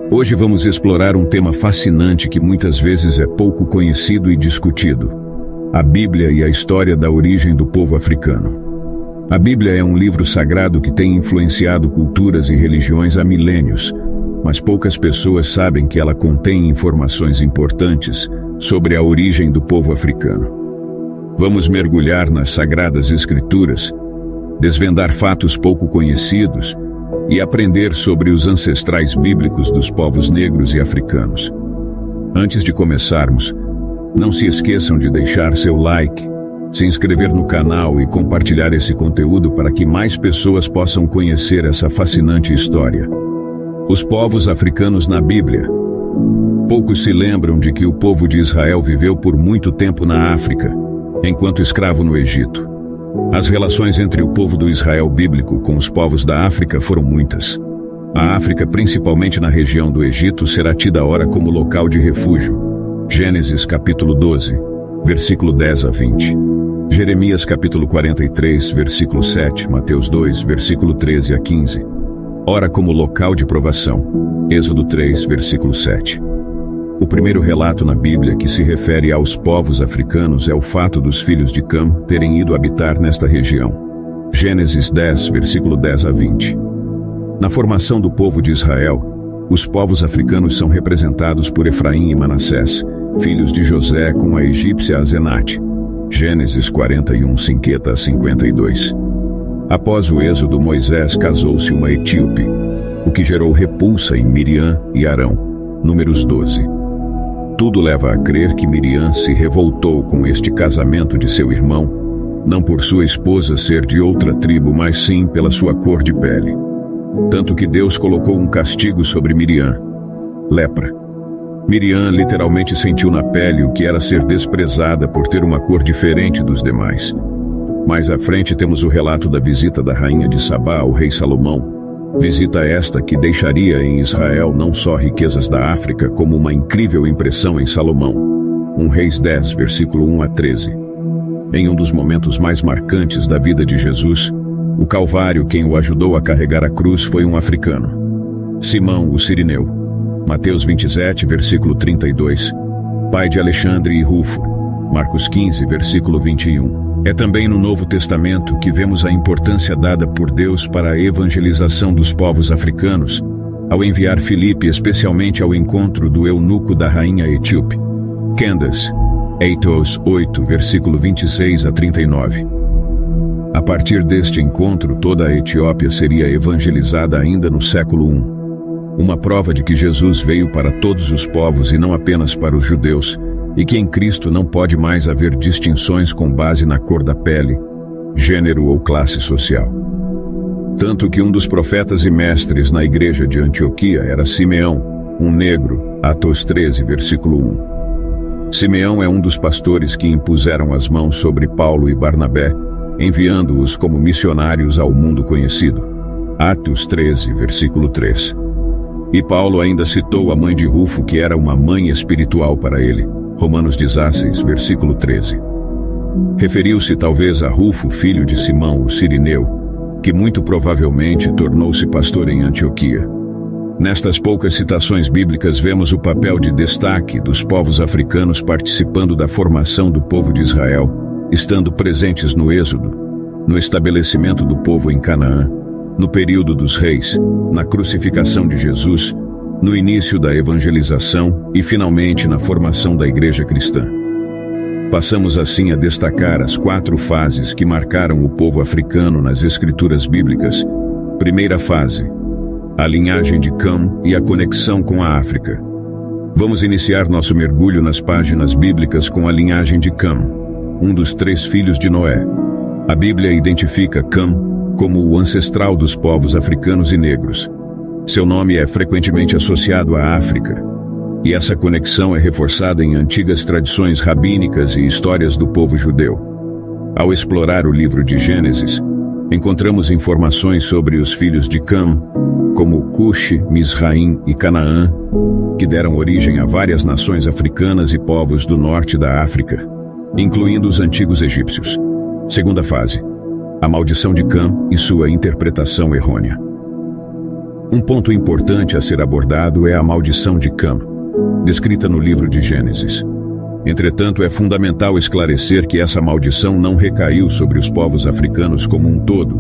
Hoje vamos explorar um tema fascinante que muitas vezes é pouco conhecido e discutido: a Bíblia e a história da origem do povo africano. A Bíblia é um livro sagrado que tem influenciado culturas e religiões há milênios, mas poucas pessoas sabem que ela contém informações importantes sobre a origem do povo africano. Vamos mergulhar nas Sagradas Escrituras, desvendar fatos pouco conhecidos e aprender sobre os ancestrais bíblicos dos povos negros e africanos. Antes de começarmos, não se esqueçam de deixar seu like, se inscrever no canal e compartilhar esse conteúdo para que mais pessoas possam conhecer essa fascinante história. Os povos africanos na Bíblia. Poucos se lembram de que o povo de Israel viveu por muito tempo na África, enquanto escravo no Egito. As relações entre o povo do Israel bíblico com os povos da África foram muitas. A África, principalmente na região do Egito, será tida ora como local de refúgio. Gênesis capítulo 12, versículo 10 a 20. Jeremias capítulo 43, versículo 7, Mateus 2, versículo 13 a 15. Ora como local de provação. Êxodo 3, versículo 7. O primeiro relato na Bíblia que se refere aos povos africanos é o fato dos filhos de Cam terem ido habitar nesta região. Gênesis 10, versículo 10 a 20. Na formação do povo de Israel, os povos africanos são representados por Efraim e Manassés, filhos de José com a egípcia Asenate. Gênesis 41, 50 a 52. Após o êxodo, Moisés casou-se uma etíope, o que gerou repulsa em Miriam e Arão. Números 12. Tudo leva a crer que Miriam se revoltou com este casamento de seu irmão, não por sua esposa ser de outra tribo, mas sim pela sua cor de pele. Tanto que Deus colocou um castigo sobre Miriam: lepra. Miriam literalmente sentiu na pele o que era ser desprezada por ter uma cor diferente dos demais. Mais à frente temos o relato da visita da rainha de Sabá ao rei Salomão. Visita esta que deixaria em Israel não só riquezas da África, como uma incrível impressão em Salomão. 1 Reis 10, versículo 1 a 13. Em um dos momentos mais marcantes da vida de Jesus, o Calvário, quem o ajudou a carregar a cruz foi um africano, Simão, o Cirineu. Mateus 27, versículo 32. Pai de Alexandre e Rufo. Marcos 15, versículo 21. É também no Novo Testamento que vemos a importância dada por Deus para a evangelização dos povos africanos, ao enviar Filipe especialmente ao encontro do eunuco da rainha etíope. Candace, Atos 8, versículo 26 a 39. A partir deste encontro, toda a Etiópia seria evangelizada ainda no século I. Uma prova de que Jesus veio para todos os povos e não apenas para os judeus, e que em Cristo não pode mais haver distinções com base na cor da pele, gênero ou classe social. Tanto que um dos profetas e mestres na igreja de Antioquia era Simeão, um negro, Atos 13, versículo 1. Simeão é um dos pastores que impuseram as mãos sobre Paulo e Barnabé, enviando-os como missionários ao mundo conhecido. Atos 13, versículo 3. E Paulo ainda citou a mãe de Rufo, que era uma mãe espiritual para ele. Romanos 16, versículo 13. Referiu-se talvez a Rufo, filho de Simão, o Cirineu, que muito provavelmente tornou-se pastor em Antioquia. Nestas poucas citações bíblicas vemos o papel de destaque dos povos africanos participando da formação do povo de Israel, estando presentes no Êxodo, no estabelecimento do povo em Canaã, no período dos reis, na crucificação de Jesus, no início da evangelização e finalmente na formação da igreja cristã. Passamos assim a destacar as 4 fases que marcaram o povo africano nas escrituras bíblicas. Primeira fase: a linhagem de Cam e a conexão com a África. Vamos iniciar nosso mergulho nas páginas bíblicas com a linhagem de Cam, um dos 3 filhos de Noé. A Bíblia identifica Cam como o ancestral dos povos africanos e negros. Seu nome é frequentemente associado à África, e essa conexão é reforçada em antigas tradições rabínicas e histórias do povo judeu. Ao explorar o livro de Gênesis, encontramos informações sobre os filhos de Cam, como Cush, Misraim e Canaã, que deram origem a várias nações africanas e povos do norte da África, incluindo os antigos egípcios. Segunda fase: a maldição de Cam e sua interpretação errônea. Um ponto importante a ser abordado é a maldição de Cam, descrita no livro de Gênesis. Entretanto, é fundamental esclarecer que essa maldição não recaiu sobre os povos africanos como um todo,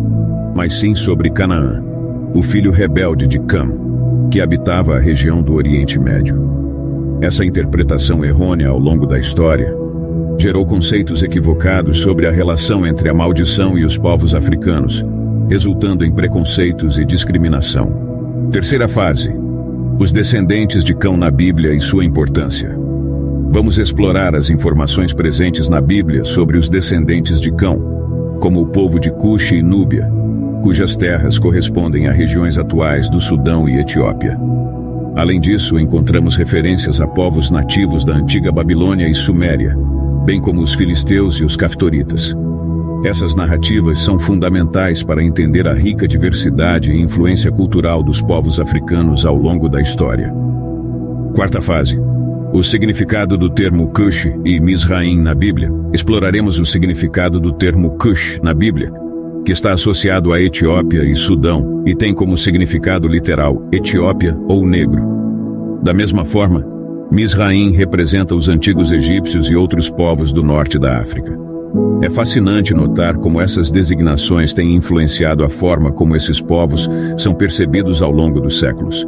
mas sim sobre Canaã, o filho rebelde de Cam, que habitava a região do Oriente Médio. Essa interpretação errônea ao longo da história gerou conceitos equivocados sobre a relação entre a maldição e os povos africanos, resultando em preconceitos e discriminação. Terceira fase: os descendentes de Cão na Bíblia e sua importância. Vamos explorar as informações presentes na Bíblia sobre os descendentes de Cão, como o povo de Cuxi e Núbia, cujas terras correspondem a regiões atuais do Sudão e Etiópia. Além disso, encontramos referências a povos nativos da antiga Babilônia e Suméria, bem como os filisteus e os caftoritas. Essas narrativas são fundamentais para entender a rica diversidade e influência cultural dos povos africanos ao longo da história. Quarta fase: o significado do termo Cush e Mizraim na Bíblia. Exploraremos o significado do termo Cush na Bíblia, que está associado à Etiópia e Sudão e tem como significado literal Etiópia ou negro. Da mesma forma, Mizraim representa os antigos egípcios e outros povos do norte da África. É fascinante notar como essas designações têm influenciado a forma como esses povos são percebidos ao longo dos séculos.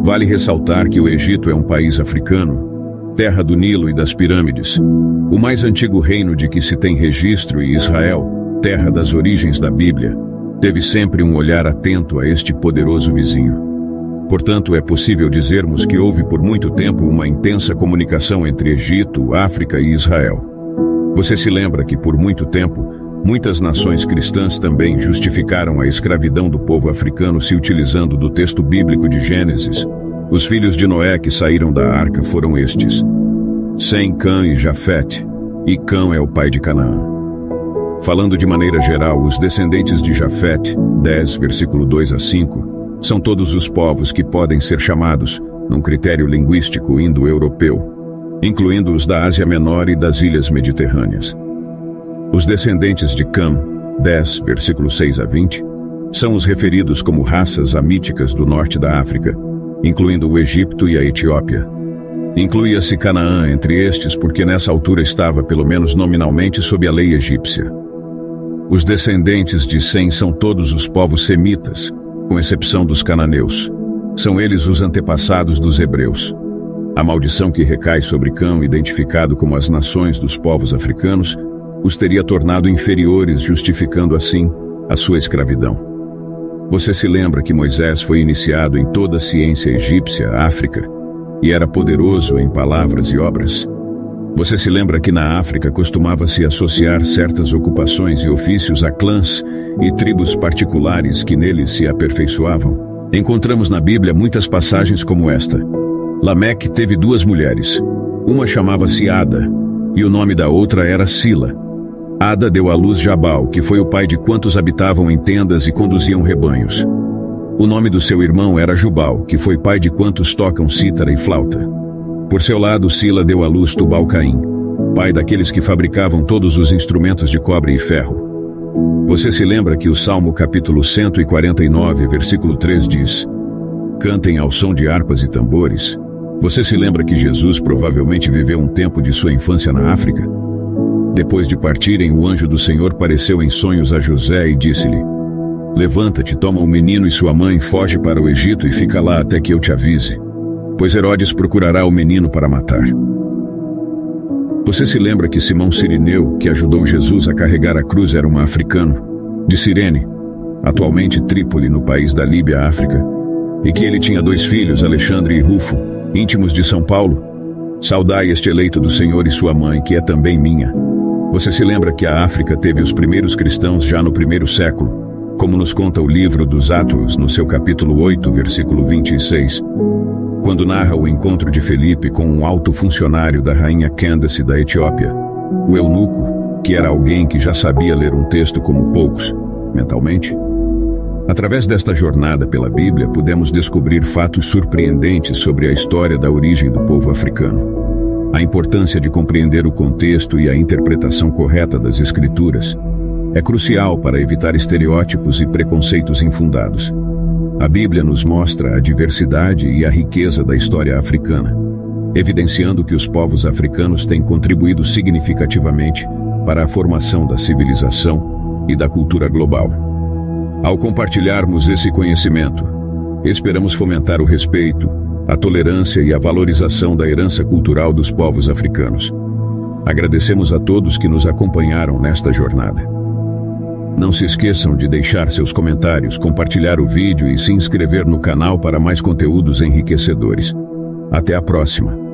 Vale ressaltar que o Egito é um país africano, terra do Nilo e das pirâmides, o mais antigo reino de que se tem registro, e Israel, terra das origens da Bíblia, teve sempre um olhar atento a este poderoso vizinho. Portanto, é possível dizermos que houve por muito tempo uma intensa comunicação entre Egito, África e Israel. Você se lembra que por muito tempo, muitas nações cristãs também justificaram a escravidão do povo africano se utilizando do texto bíblico de Gênesis. Os filhos de Noé que saíram da arca foram estes: Sem, Cã e Jafete, e Cã é o pai de Canaã. Falando de maneira geral, os descendentes de Jafete, 10, versículo 2 a 5, são todos os povos que podem ser chamados, num critério linguístico indo-europeu, incluindo os da Ásia Menor e das ilhas mediterrâneas. Os descendentes de Cam, 10, versículo 6 a 20, são os referidos como raças amíticas do norte da África, incluindo o Egito e a Etiópia. Incluía-se Canaã entre estes porque nessa altura estava, pelo menos nominalmente, sob a lei egípcia. Os descendentes de Sem são todos os povos semitas, com exceção dos cananeus. São eles os antepassados dos hebreus. A maldição que recai sobre Cão, identificado como as nações dos povos africanos, os teria tornado inferiores, justificando assim a sua escravidão. Você se lembra que Moisés foi iniciado em toda a ciência egípcia, África, e era poderoso em palavras e obras? Você se lembra que na África costumava-se associar certas ocupações e ofícios a clãs e tribos particulares que neles se aperfeiçoavam? Encontramos na Bíblia muitas passagens como esta. Lameque teve 2 mulheres. Uma chamava-se Ada, e o nome da outra era Sila. Ada deu à luz Jabal, que foi o pai de quantos habitavam em tendas e conduziam rebanhos. O nome do seu irmão era Jubal, que foi pai de quantos tocam cítara e flauta. Por seu lado, Sila deu à luz Tubal-Caim, pai daqueles que fabricavam todos os instrumentos de cobre e ferro. Você se lembra que o Salmo capítulo 149, versículo 3 diz: Cantem ao som de harpas e tambores. Você se lembra que Jesus provavelmente viveu um tempo de sua infância na África? Depois de partirem, o anjo do Senhor apareceu em sonhos a José e disse-lhe: Levanta-te, toma o menino e sua mãe, foge para o Egito e fica lá até que eu te avise, pois Herodes procurará o menino para matar. Você se lembra que Simão Cirineu, que ajudou Jesus a carregar a cruz, era um africano, de Cirene, atualmente Trípoli, no país da Líbia, África, e que ele tinha 2 filhos, Alexandre e Rufo, íntimos de São Paulo? Saudai este eleito do Senhor e sua mãe, que é também minha. Você se lembra que a África teve os primeiros cristãos já no 1º século, como nos conta o livro dos Atos, no seu capítulo 8, versículo 26, quando narra o encontro de Felipe com um alto funcionário da rainha Candace da Etiópia, o eunuco, que era alguém que já sabia ler um texto como poucos, mentalmente? Através desta jornada pela Bíblia, pudemos descobrir fatos surpreendentes sobre a história da origem do povo africano. A importância de compreender o contexto e a interpretação correta das Escrituras é crucial para evitar estereótipos e preconceitos infundados. A Bíblia nos mostra a diversidade e a riqueza da história africana, evidenciando que os povos africanos têm contribuído significativamente para a formação da civilização e da cultura global. Ao compartilharmos esse conhecimento, esperamos fomentar o respeito, a tolerância e a valorização da herança cultural dos povos africanos. Agradecemos a todos que nos acompanharam nesta jornada. Não se esqueçam de deixar seus comentários, compartilhar o vídeo e se inscrever no canal para mais conteúdos enriquecedores. Até a próxima!